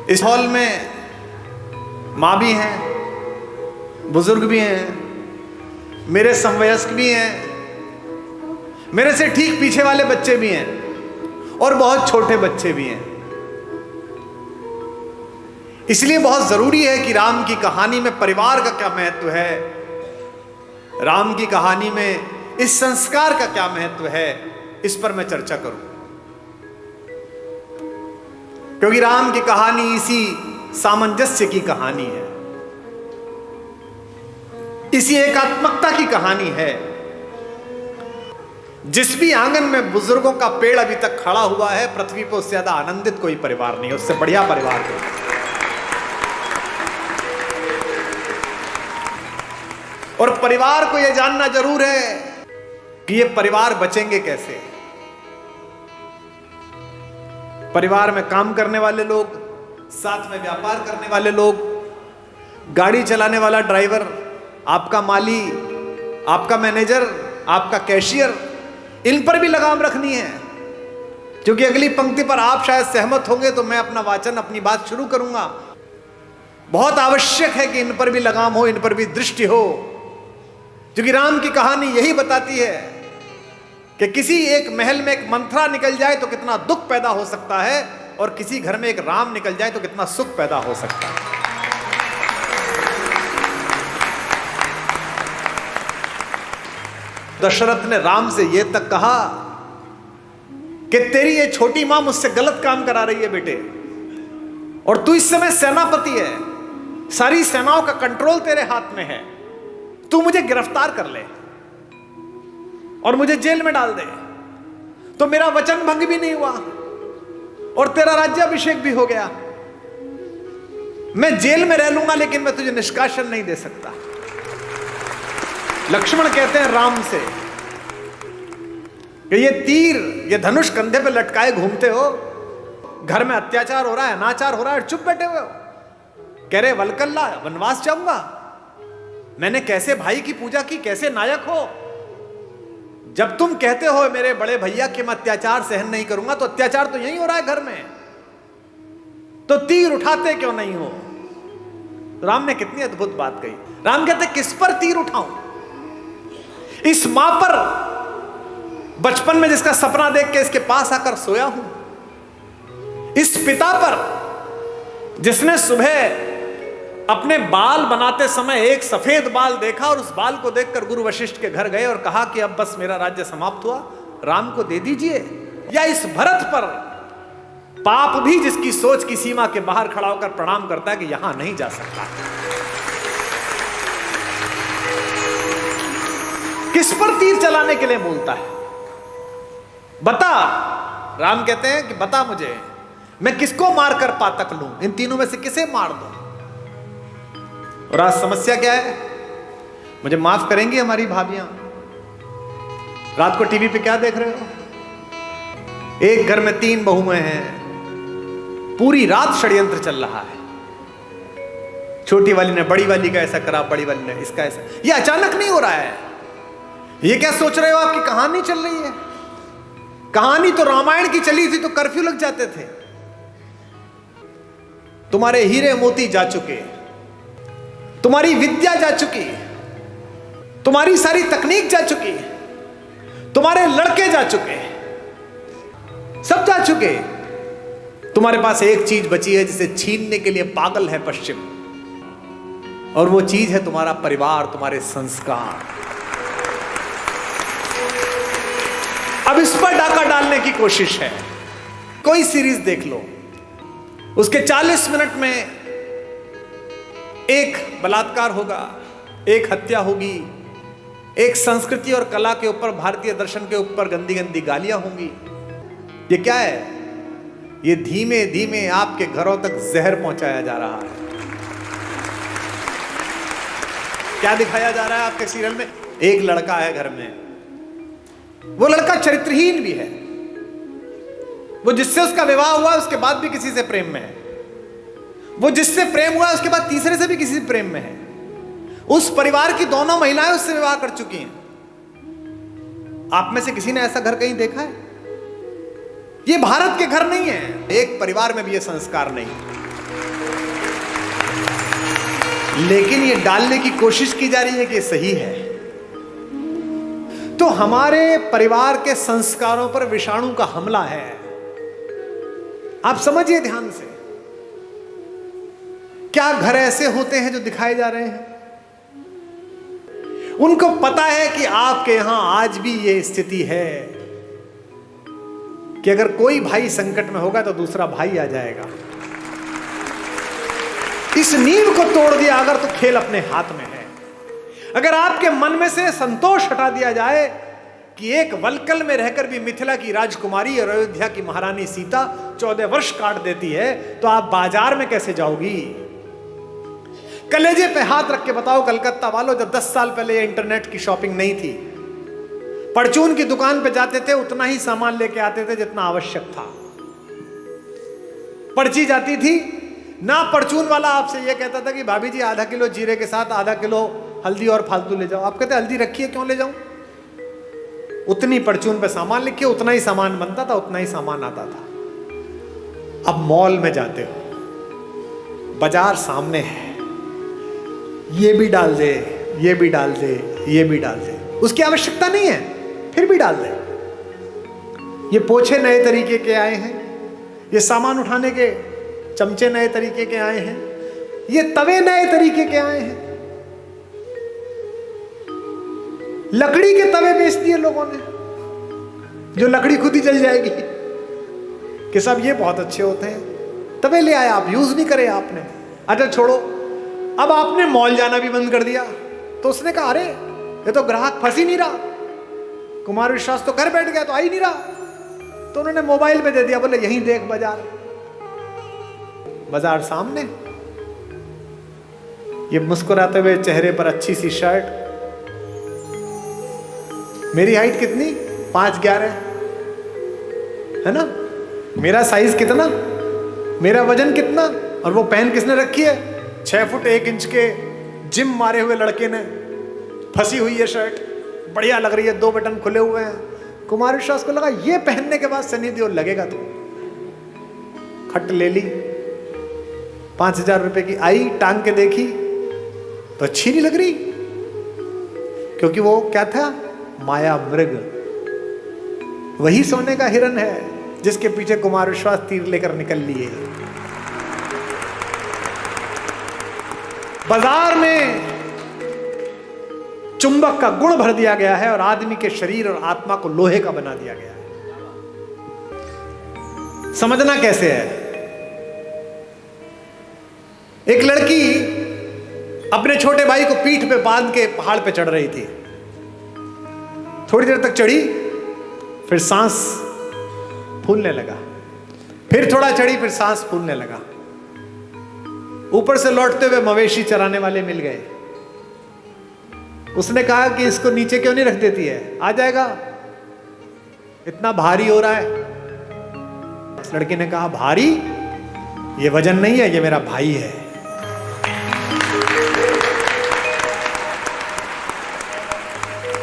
इस हॉल में माँ भी हैं, बुजुर्ग भी हैं, मेरे समवयस्क भी हैं, मेरे से ठीक पीछे वाले बच्चे भी हैं और बहुत छोटे बच्चे भी हैं। इसलिए बहुत जरूरी है कि राम की कहानी में परिवार का क्या महत्व है, राम की कहानी में इस संस्कार का क्या महत्व है, इस पर मैं चर्चा करूं। क्योंकि राम की कहानी इसी सामंजस्य की कहानी है, इसी एकात्मकता की कहानी है। जिस भी आंगन में बुजुर्गों का पेड़ अभी तक खड़ा हुआ है, पृथ्वी पर उससे ज्यादा आनंदित कोई परिवार नहीं है, उससे बढ़िया परिवार कोई। और परिवार को यह जानना जरूर है कि ये परिवार बचेंगे कैसे। परिवार में काम करने वाले लोग, साथ में व्यापार करने वाले लोग, गाड़ी चलाने वाला ड्राइवर, आपका माली, आपका मैनेजर, आपका कैशियर, इन पर भी लगाम रखनी है। क्योंकि अगली पंक्ति पर आप शायद सहमत होंगे तो मैं अपना वाचन, अपनी बात शुरू करूंगा। बहुत आवश्यक है कि इन पर भी लगाम हो, इन पर भी दृष्टि हो। क्योंकि राम की कहानी यही बताती है कि किसी एक महल में एक मंथरा निकल जाए तो कितना दुख पैदा हो सकता है, और किसी घर में एक राम निकल जाए तो कितना सुख पैदा हो सकता है। दशरथ ने राम से यह तक कहा कि तेरी ये छोटी मां मुझसे गलत काम करा रही है बेटे, और तू इस समय सेनापति है, सारी सेनाओं का कंट्रोल तेरे हाथ में है, तू मुझे गिरफ्तार कर ले और मुझे जेल में डाल दे तो मेरा वचन भंग भी नहीं हुआ और तेरा राज्याभिषेक भी हो गया। मैं जेल में रह लूंगा लेकिन मैं तुझे निष्कासन नहीं दे सकता। लक्ष्मण कहते हैं राम से कि ये तीर, ये धनुष कंधे पे लटकाए घूमते हो, घर में अत्याचार हो रहा है, अनाचार हो रहा है, चुप बैठे हुए हो। कह रहे वलकल्ला, वनवास जाऊंगा, मैंने कैसे भाई की पूजा की, कैसे नायक हो। जब तुम कहते हो मेरे बड़े भैया कि मैं अत्याचार सहन नहीं करूंगा, तो अत्याचार तो यही हो रहा है घर में, तो तीर उठाते क्यों नहीं हो। तो राम ने कितनी अद्भुत बात कही। राम कहते किस पर तीर उठाऊं, इस मां पर बचपन में जिसका सपना देख के इसके पास आकर सोया हूं, इस पिता पर जिसने सुबह अपने बाल बनाते समय एक सफेद बाल देखा और उस बाल को देखकर गुरु वशिष्ठ के घर गए और कहा कि अब बस मेरा राज्य समाप्त हुआ, राम को दे दीजिए। या इस भरत पर पाप भी जिसकी सोच की सीमा के बाहर खड़ा होकर प्रणाम करता है कि यहां नहीं जा सकता। किस पर तीर चलाने के लिए बोलता है, बता। राम कहते हैं कि बता मुझे, मैं किसको मारकर पातक लूं, इन तीनों में से किसे मार दूं। और आज समस्या क्या है, मुझे माफ करेंगी हमारी भाभियां, रात को टीवी पे क्या देख रहे हो, एक घर में 3 बहुएं हैं, पूरी रात षड्यंत्र चल रहा है। छोटी वाली ने बड़ी वाली का ऐसा करा, बड़ी वाली ने इसका ऐसा। ये अचानक नहीं हो रहा है, ये क्या सोच रहे हो, आपकी कहानी चल रही है। कहानी तो रामायण की चली थी तो कर्फ्यू लग जाते थे। तुम्हारे हीरे मोती जा चुके, तुम्हारी विद्या जा चुकी, तुम्हारी सारी तकनीक जा चुकी, तुम्हारे लड़के जा चुके, सब जा चुके। तुम्हारे पास एक चीज बची है जिसे छीनने के लिए पागल है पश्चिम, और वो चीज है तुम्हारा परिवार, तुम्हारे संस्कार। अब इस पर डाका डालने की कोशिश है। कोई सीरीज देख लो, उसके 40 मिनट में एक बलात्कार होगा, एक हत्या होगी, एक संस्कृति और कला के ऊपर, भारतीय दर्शन के ऊपर गंदी गंदी गालियां होंगी। ये क्या है, ये धीमे धीमे आपके घरों तक जहर पहुंचाया जा रहा है। क्या दिखाया जा रहा है आपके सीरियल में, एक लड़का है घर में, वो लड़का चरित्रहीन भी है, वो जिससे उसका विवाह हुआ उसके बाद भी किसी से प्रेम में है, वो जिससे प्रेम हुआ उसके बाद तीसरे से भी किसी से प्रेम में है। उस परिवार की दोनों महिलाएं उससे विवाह कर चुकी हैं। आप में से किसी ने ऐसा घर कहीं देखा है? ये भारत के घर नहीं है, एक परिवार में भी ये संस्कार नहीं। लेकिन ये डालने की कोशिश की जा रही है कि ये सही है। तो हमारे परिवार के संस्कारों पर विषाणु का हमला है। आप समझिए ध्यान से, क्या घर ऐसे होते हैं जो दिखाए जा रहे हैं? उनको पता है कि आपके यहां आज भी ये स्थिति है कि अगर कोई भाई संकट में होगा तो दूसरा भाई आ जाएगा। इस नींव को तोड़ दिया अगर तो खेल अपने हाथ में है। अगर आपके मन में से संतोष हटा दिया जाए कि एक वलकल में रहकर भी मिथिला की राजकुमारी और अयोध्या की महारानी सीता 14 वर्ष काट देती है, तो आप बाजार में कैसे जाओगी? कलेजे पे हाथ रख के बताओ कलकत्ता वालों, जब 10 साल पहले इंटरनेट की शॉपिंग नहीं थी, परचून की दुकान पे जाते थे, उतना ही सामान लेके आते थे जितना आवश्यक था। पर्ची जाती थी ना, परचून वाला आपसे यह कहता था कि भाभी जी आधा किलो जीरे के साथ आधा किलो हल्दी और फालतू ले जाओ। आप कहते हल्दी रखी है, क्यों ले जाऊं? उतनी परचून पे सामान लिखिए, उतना ही सामान बनता था, उतना ही सामान आता था। अब मॉल में जाते हो, बाजार सामने है, ये भी डाल दे, ये भी डाल दे, ये भी डाल दे, उसकी आवश्यकता नहीं है, फिर भी डाल दे। ये पोछे नए तरीके के आए हैं, ये सामान उठाने के चमचे नए तरीके के आए हैं, ये तवे नए तरीके के आए हैं। लकड़ी के तवे बेच दिए लोगों ने, जो लकड़ी खुद ही जल जाएगी, कि सब ये बहुत अच्छे होते हैं। तवे ले आए, आप यूज नहीं करे आपने। अच्छा छोड़ो, अब आपने मॉल जाना भी बंद कर दिया, तो उसने कहा अरे ये तो ग्राहक फंस ही नहीं रहा, कुमार विश्वास तो घर बैठ गया, तो आ ही नहीं रहा, तो उन्होंने मोबाइल पे दे दिया, बोले यहीं देख बाजार। बाजार सामने, ये मुस्कुराते हुए चेहरे पर अच्छी सी शर्ट। मेरी हाइट कितनी? 5'11" है ना? मेरा साइज कितना, मेरा वजन कितना, और वो पहन किसने रखी है? 6 फुट 1 इंच के जिम मारे हुए लड़के ने, फंसी हुई है शर्ट, बढ़िया लग रही है, 2 बटन खुले हुए हैं। कुमार विश्वास को लगा ये पहनने के बाद सनी देओल लगेगा, तो खट ले ली, 5000 रुपए की आई, टांग के देखी तो अच्छी नहीं लग रही, क्योंकि वो क्या था? माया मृग। वही सोने का हिरन है जिसके पीछे कुमार विश्वास तीर लेकर निकल लिए। बाजार में चुंबक का गुण भर दिया गया है और आदमी के शरीर और आत्मा को लोहे का बना दिया गया है। समझना कैसे है? एक लड़की अपने छोटे भाई को पीठ पे बांध के पहाड़ पे चढ़ रही थी। थोड़ी देर तक चढ़ी, फिर सांस फूलने लगा, फिर थोड़ा चढ़ी, फिर सांस फूलने लगा। ऊपर से लौटते हुए मवेशी चराने वाले मिल गए। उसने कहा कि इसको नीचे क्यों नहीं रख देती है, आ जाएगा, इतना भारी हो रहा है। उस लड़की ने कहा भारी? ये वजन नहीं है, ये मेरा भाई है।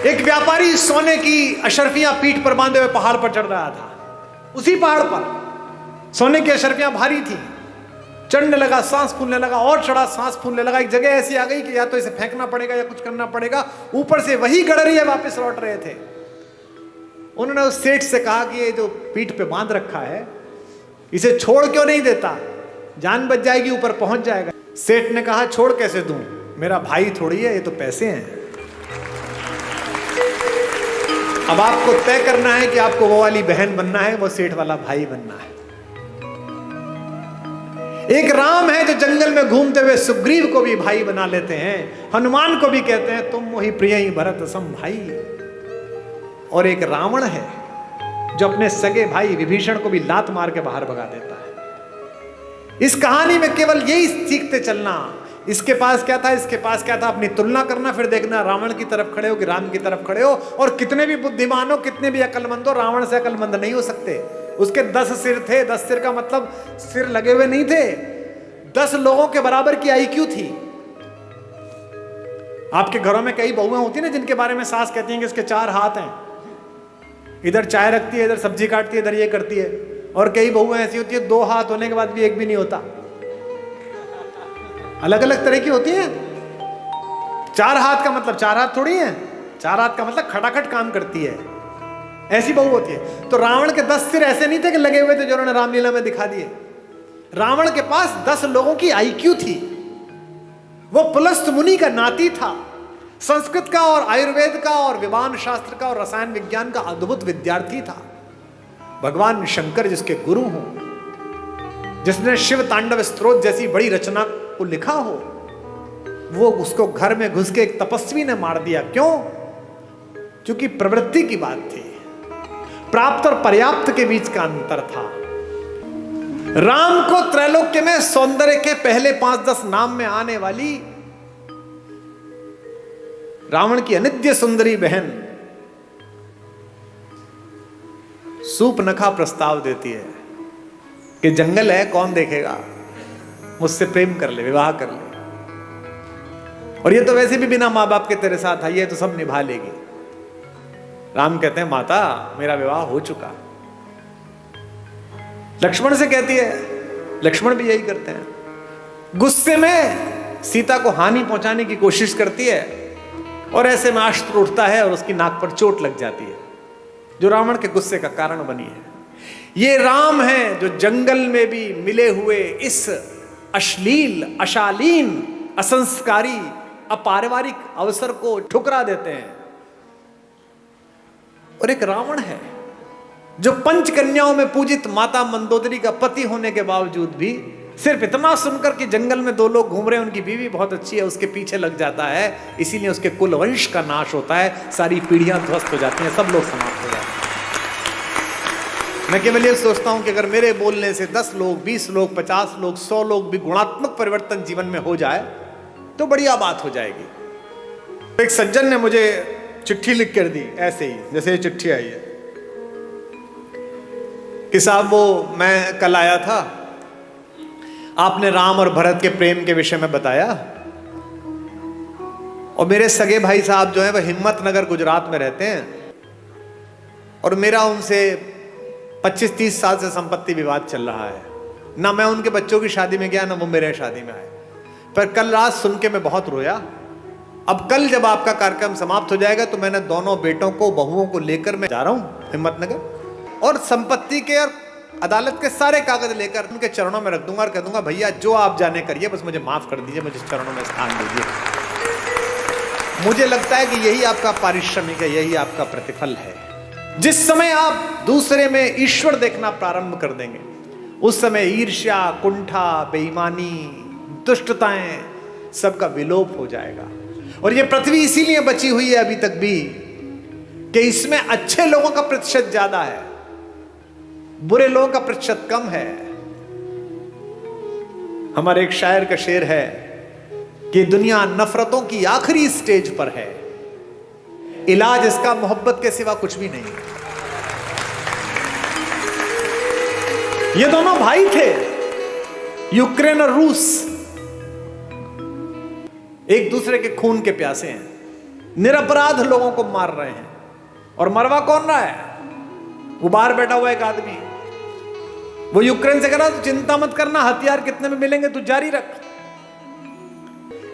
एक व्यापारी सोने की अशर्फियां पीठ पर बांधे हुए पहाड़ पर चढ़ रहा था। उसी पहाड़ पर सोने की अशर्फियां भारी थी, चढ़ने लगा, सांस फूलने लगा, और चढ़ा, सांस फूलने लगा। एक जगह ऐसी आ गई कि या तो इसे फेंकना पड़ेगा या कुछ करना पड़ेगा। ऊपर से वही गडरिया वापस लौट रहे थे। उन्होंने उस सेठ से कहा कि ये जो पीठ पे बांध रखा है, इसे छोड़ क्यों नहीं देता, जान बच जाएगी, ऊपर पहुंच जाएगा। सेठ ने कहा छोड़ कैसे दूं, मेरा भाई थोड़ी है, ये तो पैसे हैं। अब आपको तय करना है कि आपको वो वाली बहन बनना है, वो सेठ वाला भाई बनना है। एक राम है जो जंगल में घूमते हुए सुग्रीव को भी भाई बना लेते हैं, हनुमान को भी कहते हैं तुम मोहि प्रिय ही भरत सम भाई। और एक रावण है जो अपने सगे भाई विभीषण को भी लात मार के बाहर भगा देता है। इस कहानी में केवल यही सीखते चलना, इसके पास क्या था, इसके पास क्या था, अपनी तुलना करना, फिर देखना रावण की तरफ खड़े हो कि राम की तरफ खड़े हो। और कितने भी बुद्धिमान हो, कितने भी अकलमंद हो, रावण से अकलमंद नहीं हो सकते। उसके 10 सिर थे, 10 सिर का मतलब सिर लगे हुए नहीं थे, 10 लोगों के बराबर की IQ थी। आपके घरों में कई बहुएं होती ना, जिनके बारे में सास कहती हैं कि इसके 4 हाथ हैं, इधर चाय रखती है, इधर सब्जी काटती है, इधर ये करती है। और कई बहुएं ऐसी होती है 2 हाथ होने के बाद भी एक भी नहीं होता। अलग अलग तरह की होती हैं। 4 हाथ का मतलब 4 हाथ थोड़ी है, 4 हाथ का मतलब खटाखट काम करती है, ऐसी बहू होती है। तो रावण के 10 सिर ऐसे नहीं थे कि लगे हुए थे जो उन्होंने रामलीला में दिखा दिए। रावण के पास 10 लोगों की आईक्यू थी। वो पुलस्त मुनि का नाती था। संस्कृत का और आयुर्वेद का और विमान शास्त्र का और रसायन विज्ञान का अद्भुत विद्यार्थी था। भगवान शंकर जिसके गुरु हो, जिसने शिव तांडव स्तोत्र जैसी बड़ी रचना को लिखा हो, वो उसको घर में घुस के एक तपस्वी ने मार दिया। क्यों? क्योंकि प्रवृत्ति की बात थी, प्राप्त और पर्याप्त के बीच का अंतर था। राम को त्रैलोक्य में सौंदर्य के पहले 5-10 नाम में आने वाली रावण की अनित्य सुंदरी बहन सूपनखा प्रस्ताव देती है कि जंगल है, कौन देखेगा, मुझसे प्रेम कर ले, विवाह कर ले, और ये तो वैसे भी बिना मां बाप के तेरे साथ आई है, तो सब निभा लेगी। राम कहते हैं माता मेरा विवाह हो चुका। लक्ष्मण से कहती है, लक्ष्मण भी यही करते हैं। गुस्से में सीता को हानि पहुंचाने की कोशिश करती है और ऐसे में अस्त्र उठता है और उसकी नाक पर चोट लग जाती है, जो रावण के गुस्से का कारण बनी है। ये राम है जो जंगल में भी मिले हुए इस अश्लील, अशालीन, असंस्कारी, अपारिवारिक अवसर को ठुकरा देते हैं। और एक रावण है जो पंचकन्याओं में पूजित माता मंदोदरी का पति होने के बावजूद भी सिर्फ इतना सुनकर कि जंगल में 2 लोग घूम रहे हैं, उनकी बीवी बहुत अच्छी है, उसके पीछे लग जाता है। इसीलिए उसके कुल वंश का नाश होता है, सारी पीढ़ियां ध्वस्त हो जाती हैं, सब लोग समाप्त हो जाते हैं। मैं केवल ये सोचता हूं कि अगर मेरे बोलने से 10 लोग, 20 लोग, 50 लोग, 100 लोग भी गुणात्मक परिवर्तन जीवन में हो जाए तो बढ़िया बात हो जाएगी। एक सज्जन ने मुझे चिट्ठी लिख कर दी, ऐसे ही जैसे ये चिट्ठी आई है कि साहब वो मैं कल आया था, आपने राम और भरत के प्रेम के विषय में बताया, और मेरे सगे भाई साहब जो है वह हिम्मतनगर गुजरात में रहते हैं, और मेरा उनसे 25-30 साल से संपत्ति विवाद चल रहा है। ना मैं उनके बच्चों की शादी में गया, ना वो मेरे शादी में आए, पर कल रात सुन के मैं बहुत रोया। अब कल जब आपका कार्यक्रम समाप्त हो जाएगा तो मैंने दोनों बेटों को, बहुओं को लेकर मैं जा रहा हूं हिम्मतनगर, और संपत्ति के और अदालत के सारे कागज लेकर उनके चरणों में रख दूंगा और कह दूंगा भैया जो आप जाने करिए, बस मुझे माफ कर दीजिए, मुझे चरणों में स्थान दीजिए। मुझे लगता है कि यही आपका पारिश्रमिक है, यही आपका प्रतिफल है। जिस समय आप दूसरे में ईश्वर देखना प्रारंभ कर देंगे, उस समय ईर्ष्या, कुंठा, बेईमानी, दुष्टताएं सबका विलोप हो जाएगा। और ये पृथ्वी इसीलिए बची हुई है अभी तक भी कि इसमें अच्छे लोगों का प्रतिशत ज्यादा है, बुरे लोगों का प्रतिशत कम है। हमारे एक शायर का शेर है कि दुनिया नफरतों की आखिरी स्टेज पर है, इलाज इसका मोहब्बत के सिवा कुछ भी नहीं। ये दोनों भाई थे, यूक्रेन और रूस, एक दूसरे के खून के प्यासे हैं, निरपराध लोगों को मार रहे हैं। और मरवा कौन रहा है? वो बाहर बैठा हुआ एक आदमी, वो यूक्रेन से कह रहा चिंता मत करना, हथियार कितने में मिलेंगे तू जारी रख।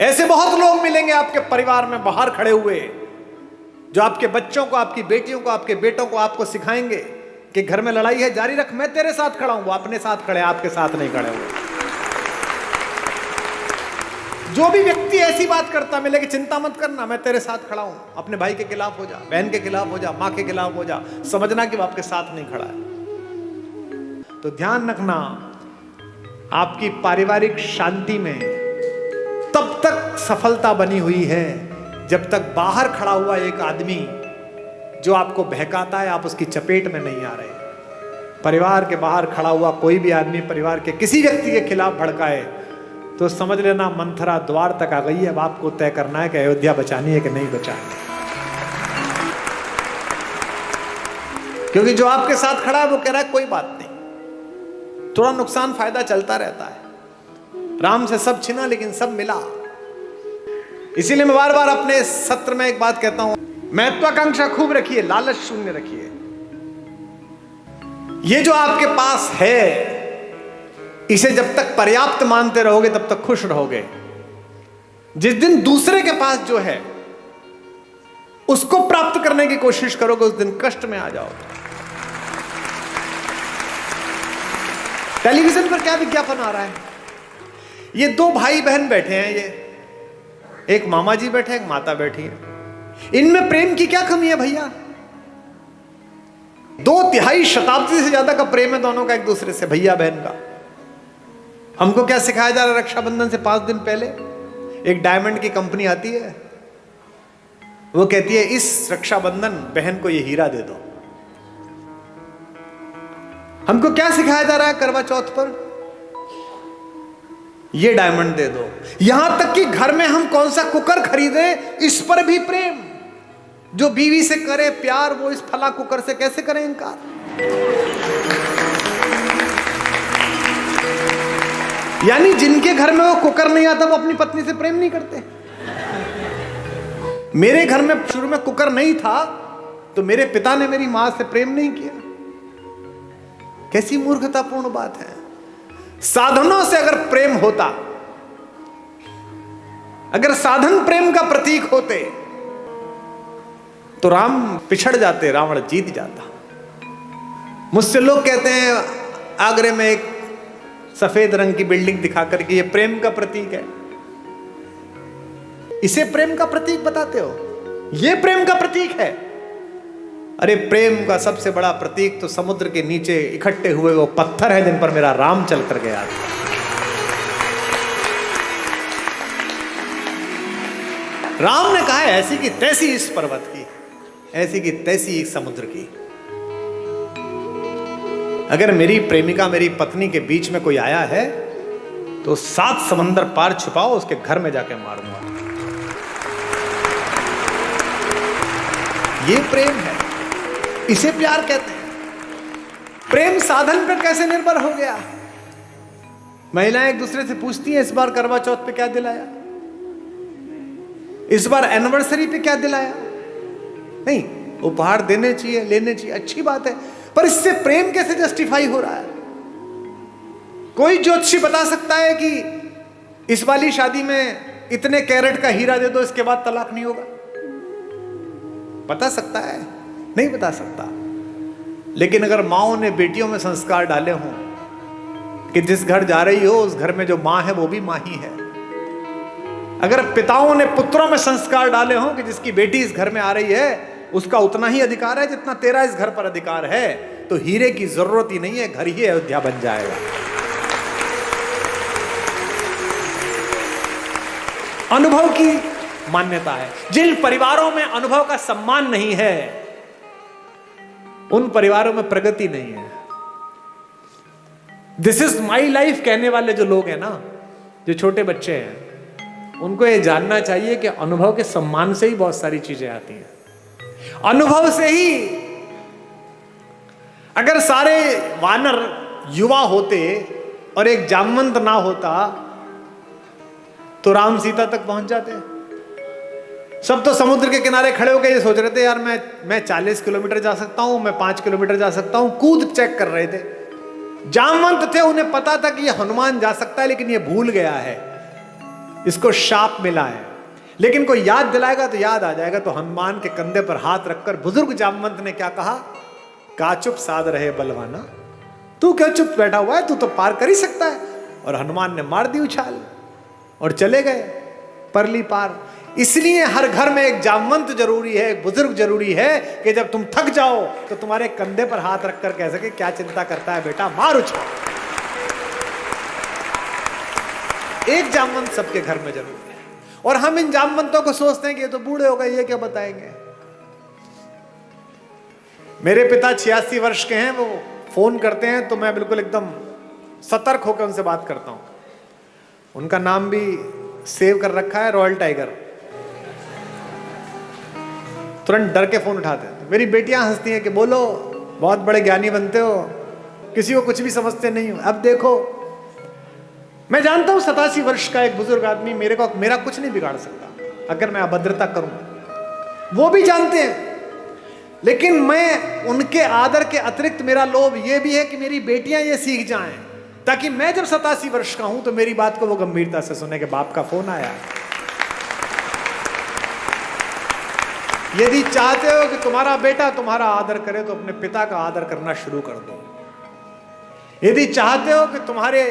ऐसे बहुत लोग मिलेंगे आपके परिवार में बाहर खड़े हुए, जो आपके बच्चों को, आपकी बेटियों को, आपके बेटों को आपको सिखाएंगे कि घर में लड़ाई है, जारी रख, मैं तेरे साथ खड़ा हूं। वो अपने साथ खड़े, आपके साथ नहीं खड़े हुए। जो भी व्यक्ति ऐसी बात करता मिले कि चिंता मत करना, मैं तेरे साथ खड़ा हूं, अपने भाई के खिलाफ हो जा, बहन के खिलाफ हो जा, मां के खिलाफ हो जा, समझना कि वो आपके साथ नहीं खड़ा है। तो ध्यान रखना, आपकी पारिवारिक शांति में तब तक सफलता बनी हुई है जब तक बाहर खड़ा हुआ एक आदमी जो आपको बहकाता है, आप उसकी चपेट में नहीं आ रहे। परिवार के बाहर खड़ा हुआ कोई भी आदमी परिवार के किसी व्यक्ति के खिलाफ भड़काए तो समझ लेना मंथरा द्वार तक आ गई है। अब आपको तय करना है कि अयोध्या बचानी है कि नहीं बचानी। क्योंकि जो आपके साथ खड़ा है वो कह रहा है कोई बात नहीं, थोड़ा नुकसान फायदा चलता रहता है। राम से सब छिना लेकिन सब मिला। इसीलिए मैं बार बार अपने सत्र में एक बात कहता हूं, महत्वाकांक्षा खूब रखिए, लालच शून्य रखिए। ये जो आपके पास है इसे जब तक पर्याप्त मानते रहोगे तब तक खुश रहोगे। जिस दिन दूसरे के पास जो है उसको प्राप्त करने की कोशिश करोगे, उस दिन कष्ट में आ जाओगे। टेलीविजन पर क्या विज्ञापन आ रहा है? ये दो भाई बहन बैठे हैं, ये एक मामा जी बैठे, एक माता बैठी है। इनमें प्रेम की क्या कमी है भैया? 2 शताब्दी से ज्यादा का प्रेम है दोनों का एक दूसरे से, भैया बहन का। हमको क्या सिखाया जा रहा है? रक्षाबंधन से 5 दिन पहले एक डायमंड की कंपनी आती है, वो कहती है इस रक्षाबंधन बहन को ये हीरा दे दो। हमको क्या सिखाया जा रहा है करवा चौथ पर? ये डायमंड दे दो। यहां तक कि घर में हम कौन सा कुकर खरीदे, इस पर भी प्रेम। जो बीवी से करे प्यार, वो इस फला कुकर से कैसे करे इनकार? यानी जिनके घर में वो कुकर नहीं आता, वो अपनी पत्नी से प्रेम नहीं करते। मेरे घर में शुरू में कुकर नहीं था, तो मेरे पिता ने मेरी मां से प्रेम नहीं किया। कैसी मूर्खतापूर्ण बात है। साधनों से अगर प्रेम होता, अगर साधन प्रेम का प्रतीक होते, तो राम पिछड़ जाते, रावण जीत जाता। मुझसे लोग कहते हैं आगरे में एक सफेद रंग की बिल्डिंग दिखाकर कि ये प्रेम का प्रतीक है। इसे प्रेम का प्रतीक बताते हो? ये प्रेम का प्रतीक है? अरे प्रेम का सबसे बड़ा प्रतीक तो समुद्र के नीचे इकट्ठे हुए वो पत्थर है जिन पर मेरा राम चल कर गया था। राम ने कहा है ऐसी की तैसी इस पर्वत की, ऐसी की तैसी इस समुद्र की। अगर मेरी प्रेमिका, मेरी पत्नी के बीच में कोई आया है तो 7 समंदर पार छुपाओ, उसके घर में जाके मारूंगा। ये प्रेम है, इसे प्यार कहते हैं। प्रेम साधन पर कैसे निर्भर हो गया? महिलाएं एक दूसरे से पूछती हैं इस बार करवा चौथ पे क्या दिलाया, इस बार एनिवर्सरी पे क्या दिलाया। नहीं, उपहार देने चाहिए, लेने चाहिए, अच्छी बात है, पर इससे प्रेम कैसे जस्टिफाई हो रहा है? कोई ज्योतिषी बता सकता है कि इस वाली शादी में इतने कैरेट का हीरा दे दो, इसके बाद तलाक नहीं होगा? बता सकता है? नहीं बता सकता। लेकिन अगर माओ ने बेटियों में संस्कार डाले हों कि जिस घर जा रही हो उस घर में जो मां है वो भी मां ही है, अगर पिताओं ने पुत्रों में संस्कार डाले हों कि जिसकी बेटी इस घर में आ रही है उसका उतना ही अधिकार है जितना तेरा इस घर पर अधिकार है, तो हीरे की जरूरत ही नहीं है, घर ही अयोध्या बन जाएगा। अनुभव की मान्यता है। जिन परिवारों में अनुभव का सम्मान नहीं है उन परिवारों में प्रगति नहीं है। दिस इज माई लाइफ कहने वाले जो लोग हैं ना, जो छोटे बच्चे हैं, उनको ये जानना चाहिए कि अनुभव के सम्मान से ही बहुत सारी चीजें आती हैं। अनुभव से ही अगर सारे वानर युवा होते और एक जामवंत ना होता तो राम सीता तक पहुंच जाते। सब तो समुद्र के किनारे खड़े होकर ये सोच रहे थे यार मैं 40 किलोमीटर जा सकता हूं, मैं 5 किलोमीटर जा सकता हूं, कूद चेक कर रहे थे। जामवंत थे, उन्हें पता था कि ये हनुमान जा सकता है, लेकिन ये भूल गया है, इसको शाप मिला है। लेकिन कोई याद दिलाएगा तो याद आ जाएगा। तो हनुमान के कंधे पर हाथ रखकर बुजुर्ग जामवंत ने क्या कहा? का चुप साध रहे बलवाना, तू क्या चुप बैठा हुआ है, तू तो पार कर ही सकता है। और हनुमान ने मार दी उछाल और चले गए परली पार। इसलिए हर घर में एक जामवंत जरूरी है, एक बुजुर्ग जरूरी है कि जब तुम थक जाओ तो तुम्हारे कंधे पर हाथ रखकर कह सके क्या चिंता करता है बेटा, मार उछाल। एक जामवंत सबके घर में जरूरी है। और हम इन जामवंतों को सोचते हैं कि ये तो बूढ़े हो गए, ये क्या बताएंगे। मेरे पिता 86 वर्ष के हैं, वो फोन करते हैं तो मैं बिल्कुल एकदम सतर्क होकर उनसे बात करता हूं। उनका नाम भी सेव कर रखा है, रॉयल टाइगर। तुरंत डर के फोन उठाते हैं। मेरी बेटियां हंसती हैं कि बोलो, बहुत बड़े ज्ञानी बनते हो, किसी को कुछ भी समझते नहीं हो। अब देखो, मैं जानता हूं 87 वर्ष का एक बुजुर्ग आदमी मेरा कुछ नहीं बिगाड़ सकता अगर मैं अभद्रता करूं, वो भी जानते हैं। लेकिन मैं उनके आदर के अतिरिक्त मेरा लोभ ये भी है कि मेरी बेटियां ये सीख जाएं, ताकि मैं जब 87 वर्ष का हूं तो मेरी बात को वो गंभीरता से सुने कि बाप का फोन आया। यदि चाहते हो कि तुम्हारा बेटा तुम्हारा आदर करे तो अपने पिता का आदर करना शुरू कर दो। यदि चाहते हो कि तुम्हारे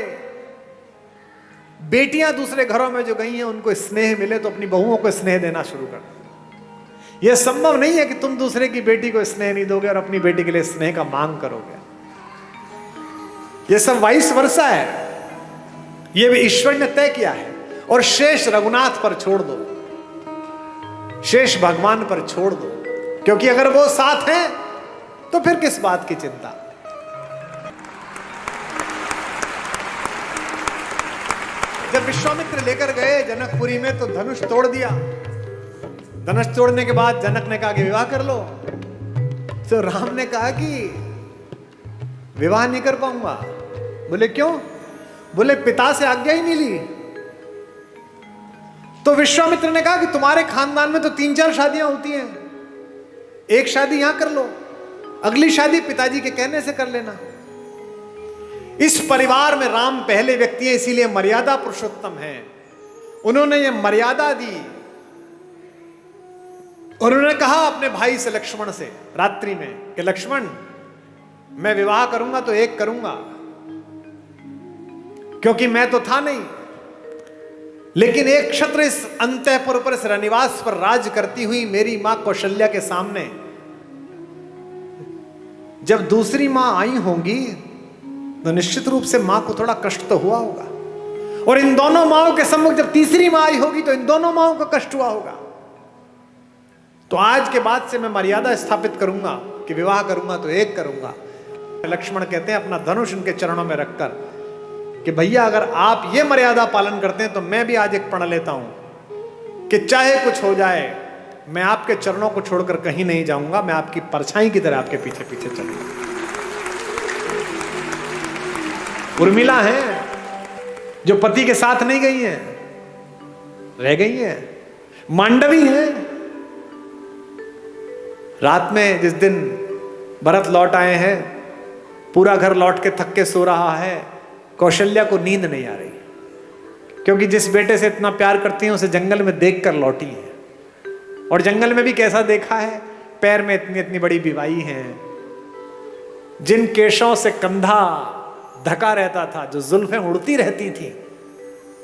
बेटियां दूसरे घरों में जो गई हैं उनको स्नेह मिले तो अपनी बहुओं को स्नेह देना शुरू कर दो। यह संभव नहीं है कि तुम दूसरे की बेटी को स्नेह नहीं दोगे और अपनी बेटी के लिए स्नेह का मांग करोगे। यह सब वाइस वर्सा है, यह भी ईश्वर ने तय किया है। और शेष रघुनाथ पर छोड़ दो, शेष भगवान पर छोड़ दो, क्योंकि अगर वो साथ हैं तो फिर किस बात की चिंता। जब विश्वामित्र लेकर गए जनकपुरी में तो धनुष तोड़ दिया। धनुष तोड़ने के बाद जनक ने कहा कि विवाह कर लो। तो राम ने कहा कि विवाह नहीं कर पाऊंगा। बोले क्यों? बोले पिता से आज्ञा ही नहीं ली। तो विश्वामित्र ने कहा कि तुम्हारे खानदान में तो 3-4 शादियां होती हैं, एक शादी यहां कर लो, अगली शादी पिताजी के कहने से कर लेना। इस परिवार में राम पहले व्यक्ति है, इसीलिए मर्यादा पुरुषोत्तम है। उन्होंने ये मर्यादा दी और उन्होंने कहा अपने भाई से लक्ष्मण से रात्रि में कि लक्ष्मण, मैं विवाह करूंगा तो एक करूंगा, क्योंकि मैं तो था नहीं, लेकिन एक क्षत्र इस अंतःपुर पर, इस रनिवास पर राज करती हुई मेरी मां कौशल्या के सामने जब दूसरी मां आई होंगी तो निश्चित रूप से मां को थोड़ा कष्ट तो हुआ होगा, और इन दोनों माओं के सम्मुख जब तीसरी मां आई होगी तो इन दोनों माओं को कष्ट हुआ होगा। तो आज के बाद से मैं मर्यादा स्थापित करूंगा कि विवाह करूंगा तो एक करूंगा। लक्ष्मण कहते हैं अपना धनुष उनके चरणों में रखकर कि भैया अगर आप ये मर्यादा पालन करते हैं तो मैं भी आज एक प्रण लेता हूं कि चाहे कुछ हो जाए मैं आपके चरणों को छोड़कर कहीं नहीं जाऊंगा, मैं आपकी परछाई की तरह आपके पीछे पीछे चलूंगा। उर्मिला हैं जो पति के साथ नहीं गई हैं, रह गई हैं। मांडवी हैं, रात में जिस दिन भरत लौट आए हैं, पूरा घर लौट के थक के सो रहा है, कौशल्या को नींद नहीं आ रही, क्योंकि जिस बेटे से इतना प्यार करती हैं उसे जंगल में देखकर लौटी है। और जंगल में भी कैसा देखा है, पैर में इतनी इतनी बड़ी बिवाई हैं, जिन केशों से कंधा ढका रहता था, जो जुल्फें उड़ती रहती थी,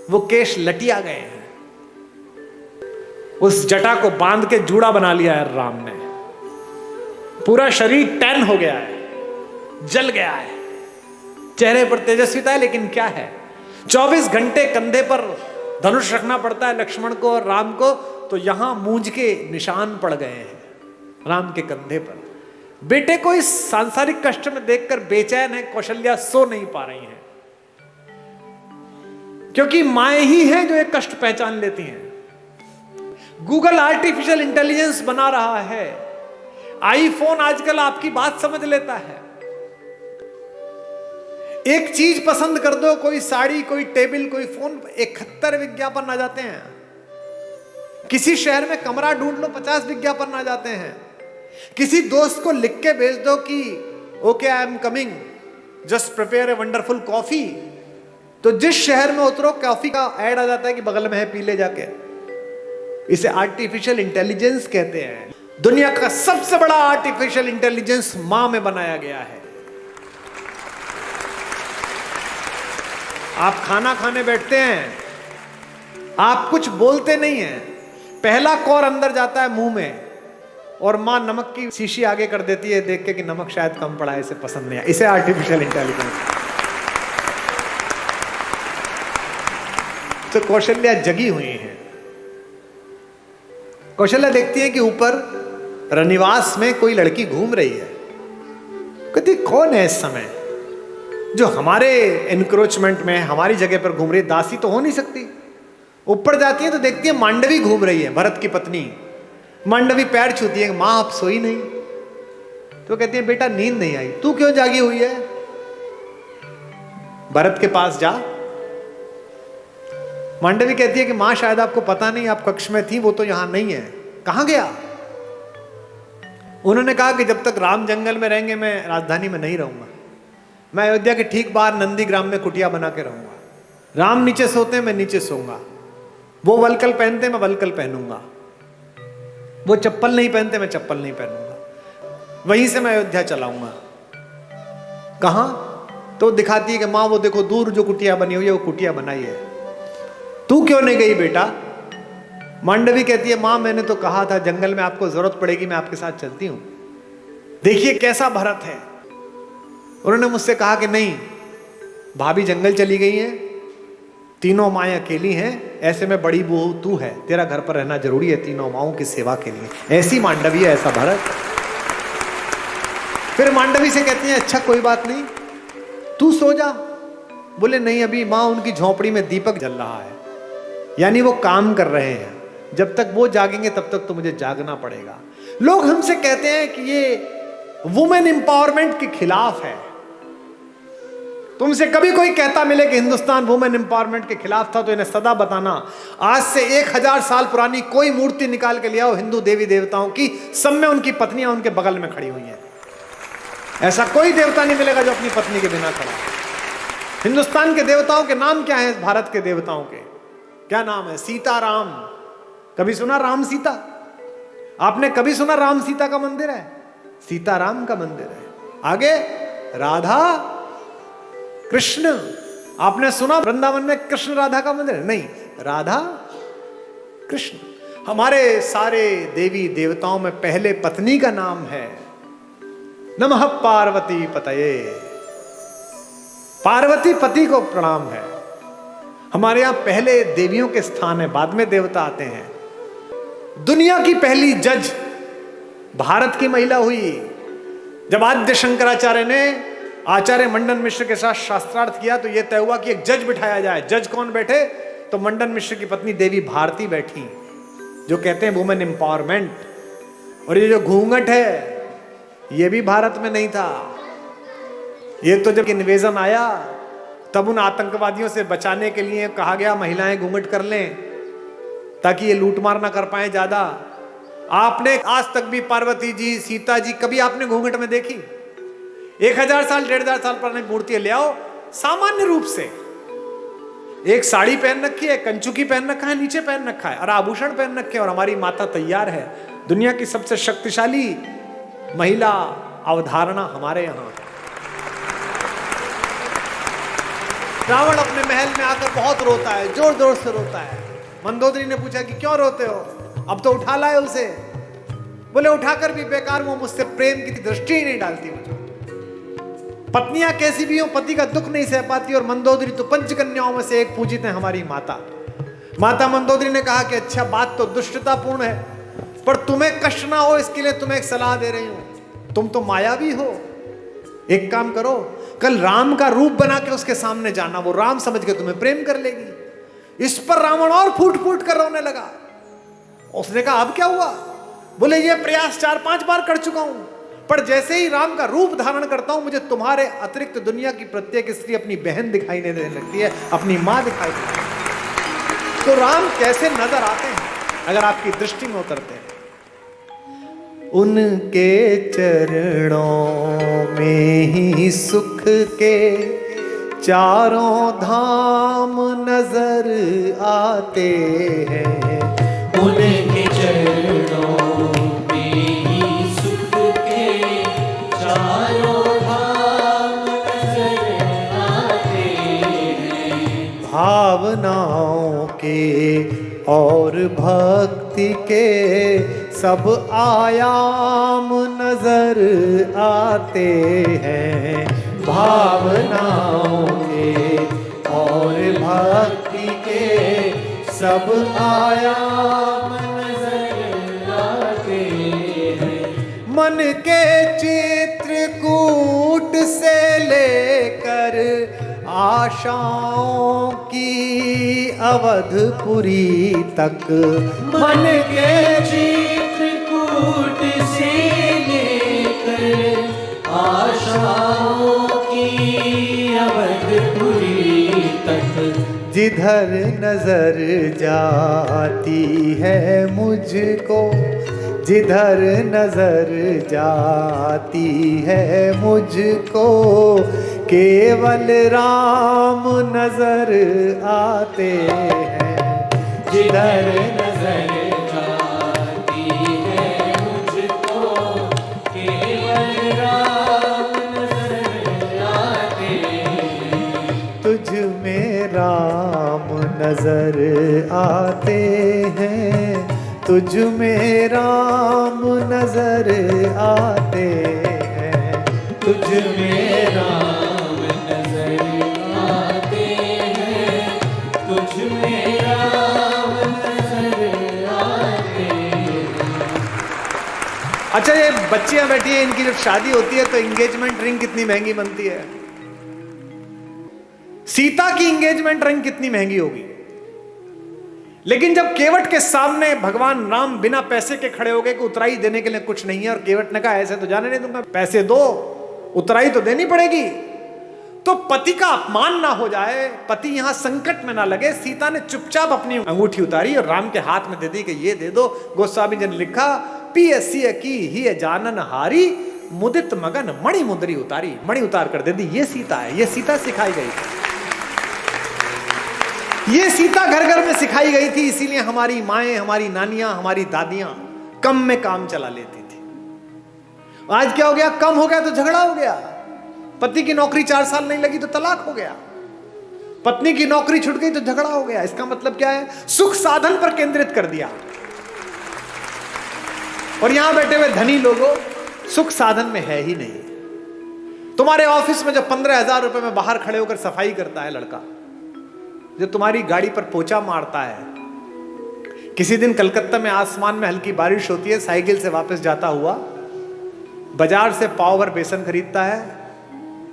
वो केश लटिया गए हैं। उस जटा को बांध के जूड़ा बना लिया है राम ने। पूरा शरीर टैन हो गया है, जल गया है, चेहरे पर तेजस्विता है, लेकिन क्या है, 24 घंटे कंधे पर धनुष रखना पड़ता है लक्ष्मण को और राम को, तो यहां मूंज के निशान पड़ गए हैं राम के कंधे पर। बेटे को इस सांसारिक कष्ट में देखकर बेचैन है कौशल्या, सो नहीं पा रही हैं, क्योंकि माएं ही हैं जो एक कष्ट पहचान लेती हैं। गूगल आर्टिफिशियल इंटेलिजेंस बना रहा है, आईफोन आजकल आपकी बात समझ लेता है। एक चीज पसंद कर दो, कोई साड़ी, कोई टेबल, कोई फोन, 71 विज्ञापन आ जाते हैं। किसी शहर में कमरा ढूंढ लो, 50 विज्ञापन आ जाते हैं। किसी दोस्त को लिख के भेज दो कि okay I am coming, just prepare a wonderful coffee, तो जिस शहर में उतरो कॉफी का ऐड आ जाता है कि बगल में है, पी ले जाके। इसे आर्टिफिशियल इंटेलिजेंस कहते हैं। दुनिया का सबसे बड़ा आर्टिफिशियल इंटेलिजेंस मां में बनाया गया है। आप खाना खाने बैठते हैं, आप कुछ बोलते नहीं हैं, पहला कौर अंदर जाता है मुंह में और मां नमक की शीशी आगे कर देती है देख के कि नमक शायद कम पड़ा है, इसे पसंद नहीं है। इसे आर्टिफिशियल इंटेलिजेंस। तो कौशल्या जगी हुई है। कौशल्या देखती है कि ऊपर रनिवास में कोई लड़की घूम रही है। कहती कौन है इस समय जो हमारे एनक्रोचमेंट में हमारी जगह पर घूम रही है, दासी तो हो नहीं सकती। ऊपर जाती है तो देखती है मांडवी घूम रही है, भरत की पत्नी। मांडवी पैर छूती है, मां आप सोई नहीं? तो कहती है बेटा नींद नहीं आई। तू क्यों जागी हुई है? भरत के पास जा। मांडवी कहती है कि मां शायद आपको पता नहीं, आप कक्ष में थी, वो तो यहां नहीं है। कहां गया? उन्होंने कहा कि जब तक राम जंगल में रहेंगे मैं राजधानी में नहीं रहूंगा, मैं अयोध्या के ठीक बाहर नंदीग्राम में कुटिया बना के रहूंगा। राम नीचे सोते हैं, मैं नीचे सोऊंगा। वो वलकल पहनते हैं, मैं वलकल पहनूंगा। वो चप्पल नहीं पहनते, मैं चप्पल नहीं पहनूंगा, वहीं से मैं अयोध्या चलाऊंगा। कहां? तो दिखाती है कि माँ वो देखो दूर जो कुटिया बनी हुई है वो कुटिया बनाई है, तू क्यों नहीं गई बेटा? मांडवी कहती है माँ मैंने तो कहा था जंगल में आपको जरूरत पड़ेगी मैं आपके साथ चलती हूं। देखिए कैसा भरत है। उन्होंने मुझसे कहा कि नहीं, भाभी जंगल चली गई है, तीनों माएँ अकेली हैं, ऐसे में बड़ी बहू तू है, तेरा घर पर रहना जरूरी है तीनों माओं की सेवा के लिए। ऐसी मांडवी है, ऐसा भरत। फिर मांडवी से कहती है अच्छा कोई बात नहीं, तू सो जा। बोले नहीं, अभी माँ उनकी झोपड़ी में दीपक जल रहा है, यानी वो काम कर रहे हैं, जब तक वो जागेंगे तब तक तो मुझे जागना पड़ेगा। लोग हमसे कहते हैं कि ये वुमेन एम्पावरमेंट के खिलाफ है। तुमसे कभी कोई कहता मिले कि हिंदुस्तान वुमेन एम्पावरमेंट के खिलाफ था तो इन्हें सदा बताना। आज से 1000 साल पुरानी कोई मूर्ति निकाल के ले आओ हिंदू देवी देवताओं की, सब में उनकी पत्नियां उनके बगल में खड़ी हुई हैं। ऐसा कोई देवता नहीं मिलेगा जो अपनी पत्नी के बिना खड़ा। हिंदुस्तान के देवताओं के नाम क्या है? भारत के देवताओं के क्या नाम है? सीता राम। कभी सुना राम सीता? आपने कभी सुना राम सीता का मंदिर है? सीताराम का मंदिर है। आगे राधा कृष्ण। आपने सुना वृंदावन में कृष्ण राधा का मंदिर? नहीं, राधा कृष्ण। हमारे सारे देवी देवताओं में पहले पत्नी का नाम है नमः पार्वती पतये। पार्वती पति को प्रणाम है। हमारे यहां पहले देवियों के स्थान है, बाद में देवता आते हैं। दुनिया की पहली जज भारत की महिला हुई। जब आद्य शंकराचार्य ने आचार्य मंडन मिश्र के साथ शास्त्रार्थ किया तो यह तय हुआ कि एक जज बिठाया जाए। जज कौन बैठे? तो मंडन मिश्र की पत्नी देवी भारती बैठी, जो कहते हैं वुमेन एम्पावरमेंट। और ये जो घूंघट है ये भी भारत में नहीं था। ये तो जब इन्वेजन आया तब उन आतंकवादियों से बचाने के लिए कहा गया महिलाएं घूंघट कर लें ताकि ये लूटमार ना कर पाए ज्यादा। आपने आज तक भी पार्वती जी, सीता जी कभी आपने घूंघट में देखी? 1000 साल 1500 साल पुरानी मूर्तियां ले आओ, सामान्य रूप से एक साड़ी पहन रखी है, कंचुकी पहन रखा है, नीचे पहन रखा है और आभूषण पहन रखे हैं, और हमारी माता तैयार है। दुनिया की सबसे शक्तिशाली महिला अवधारणा हमारे यहां है। रावण अपने महल में आकर बहुत रोता है, जोर जोर से रोता है। मंदोदरी ने पूछा कि क्यों रोते हो? अब तो उठा लाए उसे। बोले उठाकर भी बेकार, वो मुझसे प्रेम की दृष्टि ही नहीं डालती मुझे। पत्नियां कैसी भी हो पति का दुख नहीं सह पाती, और मंदोदरी तो पंचकन्याओं में से एक पूजित है हमारी माता। माता मंदोदरी ने कहा कि अच्छा बात तो दुष्टतापूर्ण है, पर तुम्हें कष्ट ना हो इसके लिए तुम्हें एक सलाह दे रही हूं। तुम तो मायावी हो, एक काम करो, कल राम का रूप बना के उसके सामने जाना, वो राम समझ के तुम्हें प्रेम कर लेगी। इस पर रावण और फूट फूट कर रोने लगा। उसने कहा अब क्या हुआ? बोले ये प्रयास 4-5 बार कर चुका हूं, पर जैसे ही राम का रूप धारण करता हूं मुझे तुम्हारे अतिरिक्त दुनिया की प्रत्येक स्त्री अपनी बहन दिखाई देने लगती है, अपनी मां दिखाई देती है। तो राम कैसे नजर आते हैं अगर आपकी दृष्टि में उतरते हैं? उनके चरणों में ही सुख के चारों धाम नजर आते हैं। उनके चरणों में ही सुख के चारों धाम नजर आते हैं। भावनाओं के और भक्ति के सब आयाम नजर आते हैं। भावनाओं के और भक्ति के सब आयाम नजर आते हैं। मन के चित्रकूट से लेकर आशाओं की अवधपुरी तक, मन के चित्रकूट से लेकर आशाओं की अवधपुरी तक, जिधर नजर जाती है मुझको, जिधर नजर जाती है मुझको, केवल राम नजर आते हैं। जिधर नजर जाती है राम नजर आते हैं, तुझ में राम नजर आते हैं, तुझ में राम नजर आते हैं, तुझ में राम नजर आते हैं। अच्छा, ये बच्चियां बैठी हैं, इनकी जब शादी होती है तो एंगेजमेंट रिंग कितनी महंगी बनती है। सीता की एंगेजमेंट रिंग कितनी महंगी होगी, लेकिन जब केवट के सामने भगवान राम बिना पैसे के खड़े हो गए कि उतराई देने के लिए कुछ नहीं है, और केवट ने कहा ऐसे तो जाने नहीं दूंगा, पैसे दो, उतराई तो देनी पड़ेगी। तो पति का अपमान ना हो जाए, पति यहां संकट में ना लगे, सीता ने चुपचाप अपनी अंगूठी उतारी और राम के हाथ में दे दी कि ये दे दो। गोस्वामी जी ने लिखा, पियसिय की ही जानन हारी, मुदित मगन मणि मुद्री उतारी। मणि उतार कर दे दी। ये सीता है, ये सीता सिखाई गई थी, ये सीता घर घर में सिखाई गई थी। इसीलिए हमारी माएं, हमारी नानियां, हमारी दादियां कम में काम चला लेती थी। आज क्या हो गया, कम हो गया तो झगड़ा हो गया। पति की नौकरी 4 साल नहीं लगी तो तलाक हो गया, पत्नी की नौकरी छूट गई तो झगड़ा हो गया। इसका मतलब क्या है, सुख साधन पर केंद्रित कर दिया। और यहां बैठे हुए धनी लोगों, सुख साधन में है ही नहीं। तुम्हारे ऑफिस में जो 15,000 रुपए में बाहर खड़े होकर सफाई करता है लड़का, जो तुम्हारी गाड़ी पर पोछा मारता है, किसी दिन कलकत्ता में आसमान में हल्की बारिश होती है, साइकिल से वापस जाता हुआ बाजार से पाव भर बेसन खरीदता है,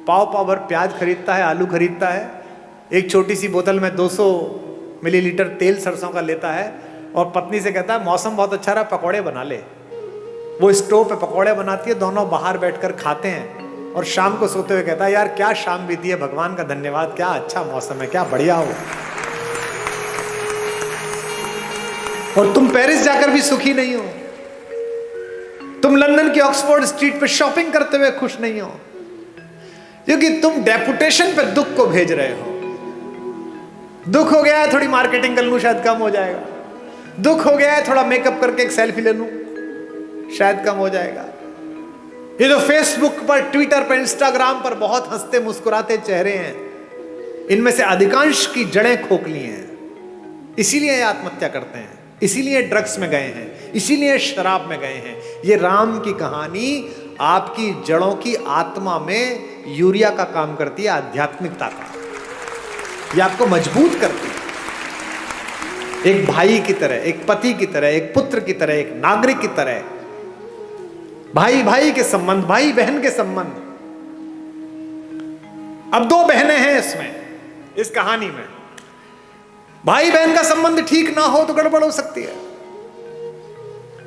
पाव भर प्याज खरीदता है, आलू खरीदता है, एक छोटी सी बोतल में 200 मिलीलीटर तेल सरसों का लेता है और पत्नी से कहता है मौसम बहुत अच्छा रहा, पकौड़े बना ले। वो स्टोव पे पकौड़े बनाती है, दोनों बाहर बैठकर खाते हैं और शाम को सोते हुए कहता है यार क्या शाम बीती है, भगवान का धन्यवाद, क्या अच्छा मौसम है, क्या बढ़िया हो। और तुम पेरिस जाकर भी सुखी नहीं हो, तुम लंदन की ऑक्सफोर्ड स्ट्रीट पे शॉपिंग करते हुए खुश नहीं हो, क्योंकि तुम डेपुटेशन पे दुख को भेज रहे हो। दुख हो गया है थोड़ी मार्केटिंग कर लूं शायद कम हो जाएगा, दुख हो गया है थोड़ा मेकअप करके एक सेल्फी ले लूं शायद कम हो जाएगा। ये जो फेसबुक पर, ट्विटर पर, इंस्टाग्राम पर बहुत हंसते मुस्कुराते चेहरे हैं, इनमें से अधिकांश की जड़ें खोखली हैं। इसीलिए आत्महत्या करते हैं, इसीलिए ड्रग्स में गए हैं, इसीलिए शराब में गए हैं। ये राम की कहानी आपकी जड़ों की आत्मा में यूरिया का काम करती है, आध्यात्मिकता का। ये आपको मजबूत करती है, एक भाई की तरह, एक पति की तरह, एक पुत्र की तरह, एक नागरिक की तरह। भाई भाई के संबंध, भाई बहन के संबंध। अब 2 बहनें हैं इसमें, इस कहानी में। भाई बहन का संबंध ठीक ना हो तो गड़बड़ हो सकती है।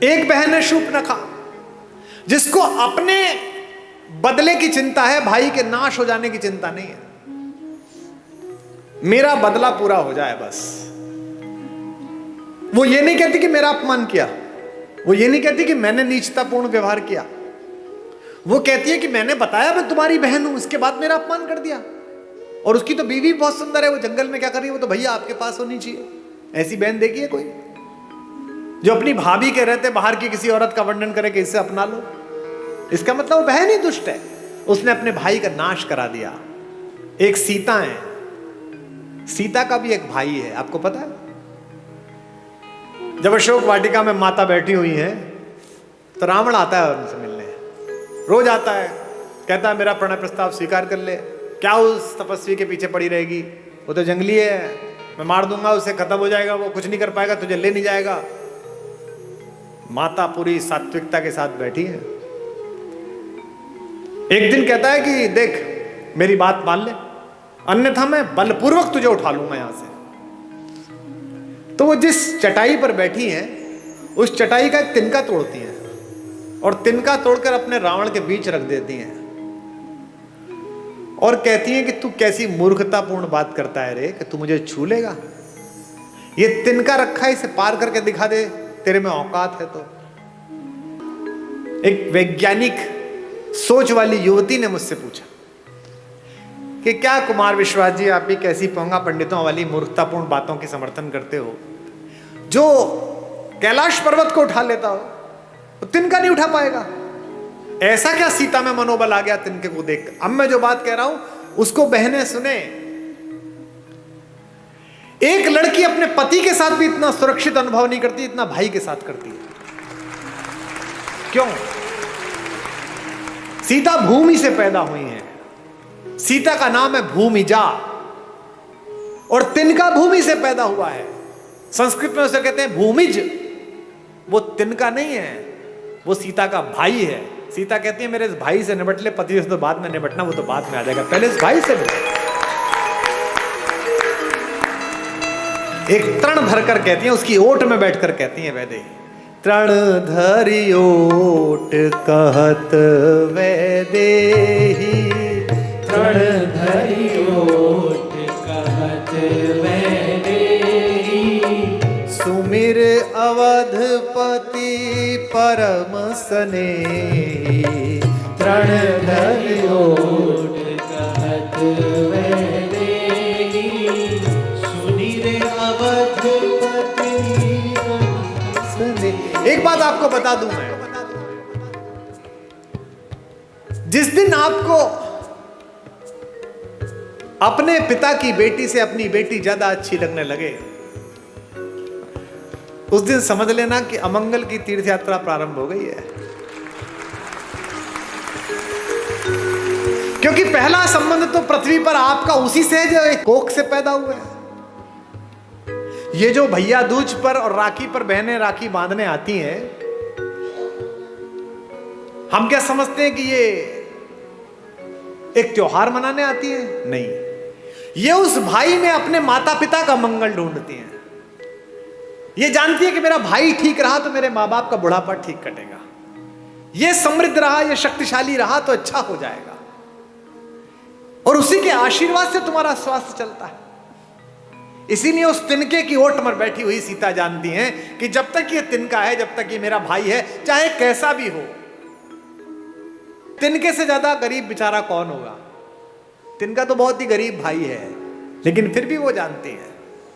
एक बहन है शूर्पणखा, जिसको अपने बदले की चिंता है, भाई के नाश हो जाने की चिंता नहीं है। मेरा बदला पूरा हो जाए बस। वो ये नहीं कहती कि मेरा अपमान किया, वो ये नहीं कहती कि मैंने नीचतापूर्ण व्यवहार किया, वो कहती है कि मैंने बताया मैं तुम्हारी बहन हूं, उसके बाद मेरा अपमान कर दिया। और उसकी तो बीवी बहुत सुंदर है, वो जंगल में क्या कर रही है, वो तो भैया आपके पास होनी चाहिए। ऐसी बहन देखी है कोई जो अपनी भाभी के रहते बाहर की किसी औरत का वर्णन करे कि इससे अपना लो? इसका मतलब वो बहन ही दुष्ट है, उसने अपने भाई का नाश करा दिया। एक सीता है, सीता का भी एक भाई है, आपको पता है? जब अशोक वाटिका में माता बैठी हुई है तो रावण आता है उनसे मिलने, रोज आता है, कहता है मेरा प्रणय प्रस्ताव स्वीकार कर ले। क्या उस तपस्वी के पीछे पड़ी रहेगी, वो तो जंगली है, मैं मार दूंगा उसे, खत्म हो जाएगा, वो कुछ नहीं कर पाएगा, तुझे ले नहीं जाएगा। माता पूरी सात्विकता के साथ बैठी है। एक दिन कहता है कि देख मेरी बात मान ले, अन्यथा मैं बलपूर्वक तुझे उठा लूंगा यहां से। तो वो जिस चटाई पर बैठी हैं, उस चटाई का एक तिनका तोड़ती हैं और तिनका तोड़कर अपने रावण के बीच रख देती हैं और कहती हैं कि तू कैसी मूर्खतापूर्ण बात करता है रे, कि तू मुझे छू लेगा? ये तिनका रखा है, इसे पार करके दिखा दे, तेरे में औकात है तो। एक वैज्ञानिक सोच वाली युवती ने मुझसे पूछा कि क्या कुमार विश्वास जी आप भी कैसी पोंगा पंडितों वाली मूर्खतापूर्ण बातों की समर्थन करते हो? जो कैलाश पर्वत को उठा लेता हो तो तिनका नहीं उठा पाएगा। ऐसा क्या सीता में मनोबल आ गया तिनके को देख? अब मैं जो बात कह रहा हूं उसको बहनें सुने। एक लड़की अपने पति के साथ भी इतना सुरक्षित अनुभव नहीं करती इतना भाई के साथ करती है। क्यों? सीता भूमि से पैदा हुई है। सीता का नाम है भूमिजा, और तिनका भूमि से पैदा हुआ है। संस्कृत में उसे कहते हैं भूमिज। वो तिनका नहीं है, वो सीता का भाई है। सीता कहती है मेरे इस भाई से निपट ले, पति से तो बाद में निपटना, वो तो बाद में आ जाएगा, पहले इस भाई से निपट। एक तृण धरकर कहती है, उसकी ओट में बैठकर कहती है वैदेही, तृण धरि ओट कहत वैदेही, तृण धरि ओट कहत वैदेही, सुमिर अवधपति परम स्नेही, तृण धरि ओट कहत वैदेही, सुनिर अवधपति स्नेही। एक बात आपको बता दूं मैं, जिस दिन आपको अपने पिता की बेटी से अपनी बेटी ज्यादा अच्छी लगने लगे, उस दिन समझ लेना कि अमंगल की तीर्थ यात्रा प्रारंभ हो गई है। क्योंकि पहला संबंध तो पृथ्वी पर आपका उसी से है जो एक कोख से पैदा हुआ है। ये जो भैया दूज पर और राखी पर बहनें राखी बांधने आती हैं, हम क्या समझते हैं कि ये एक त्योहार मनाने आती है? नहीं, ये उस भाई में अपने माता पिता का मंगल ढूंढती हैं। ये जानती है कि मेरा भाई ठीक रहा तो मेरे माँ बाप का बुढ़ापा ठीक कटेगा, ये समृद्ध रहा, ये शक्तिशाली रहा तो अच्छा हो जाएगा, और उसी के आशीर्वाद से तुम्हारा स्वास्थ्य चलता है। इसीलिए उस तिनके की ओट पर बैठी हुई सीता जानती है कि जब तक ये तिनका है, जब तक ये मेरा भाई है, चाहे कैसा भी हो, तिनके से ज्यादा गरीब बेचारा कौन होगा? तिनका तो बहुत ही गरीब भाई है, लेकिन फिर भी वो जानती है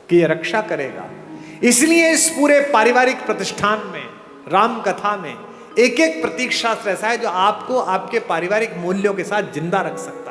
कि ये रक्षा करेगा। इसलिए इस पूरे पारिवारिक प्रतिष्ठान में, राम कथा में, एक एक प्रतीक शास्त्र ऐसा है जो आपको आपके पारिवारिक मूल्यों के साथ जिंदा रख सकता है।